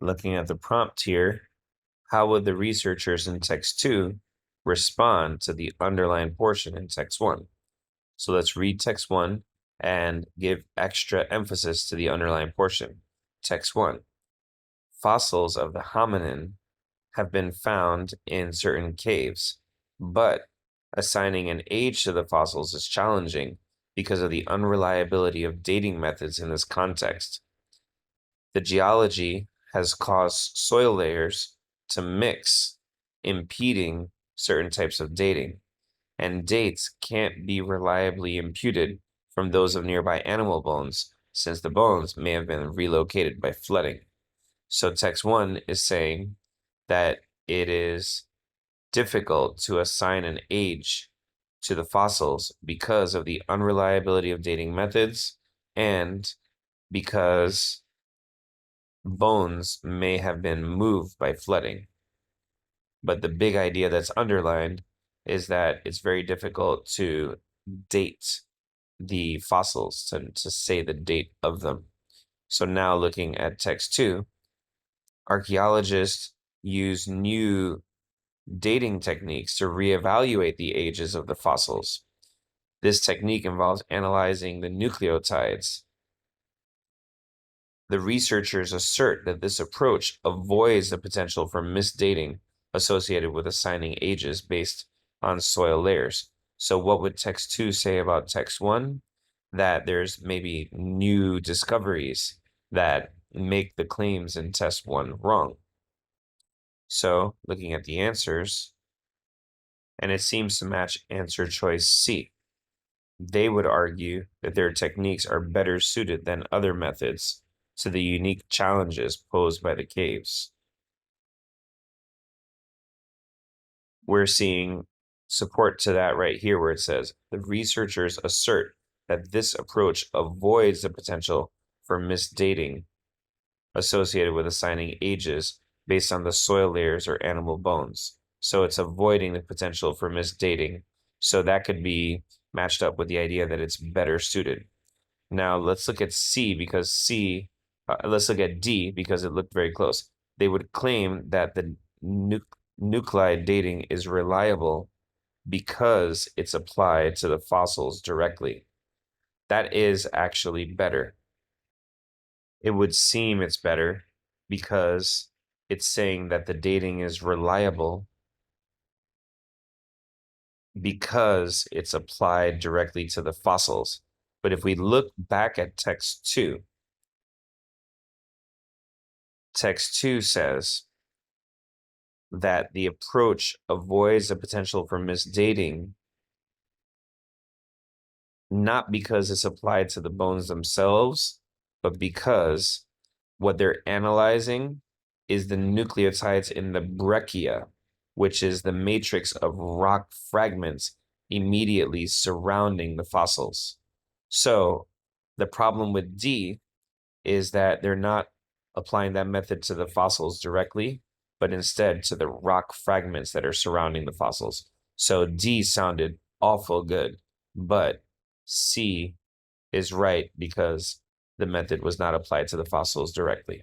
looking at the prompt here, how would the researchers in text 2 respond to the underlined portion in text 1? So let's read text 1 and give extra emphasis to the underlined portion. Text 1. Fossils of the hominin have been found in certain caves, but assigning an age to the fossils is challenging because of the unreliability of dating methods in this context. The geology has caused soil layers to mix, impeding certain types of dating, and dates can't be reliably imputed from those of nearby animal bones, since the bones may have been relocated by flooding. So text 1 is saying that it is difficult to assign an age to the fossils because of the unreliability of dating methods and because bones may have been moved by flooding. But the big idea that's underlined is that it's very difficult to date the fossils, to say the date of them. So now looking at text 2, archaeologists use new dating techniques to reevaluate the ages of the fossils. This technique involves analyzing the nucleotides. The researchers assert that this approach avoids the potential for misdating associated with assigning ages based on soil layers. So what would text 2 say about text 1? That there's maybe new discoveries that make the claims in test 1 wrong. So looking at the answers, and it seems to match answer choice C. They would argue that their techniques are better suited than other methods to the unique challenges posed by the caves. We're seeing support to that right here where it says, the researchers assert that this approach avoids the potential for misdating associated with assigning ages based on the soil layers or animal bones. So it's avoiding the potential for misdating. So that could be matched up with the idea that it's better suited. Now let's look at C because let's look at D because it looked very close. They would claim that the nuclide dating is reliable because it's applied to the fossils directly. That is actually better. It would seem it's better because it's saying that the dating is reliable because it's applied directly to the fossils. But if we look back at text 2, text 2 says that the approach avoids the potential for misdating, not because it's applied to the bones themselves, but because what they're analyzing is the nucleotides in the breccia, which is the matrix of rock fragments immediately surrounding the fossils. So the problem with D is that they're not applying that method to the fossils directly, but instead to the rock fragments that are surrounding the fossils. So D sounded awful good, but C is right because the method was not applied to the fossils directly.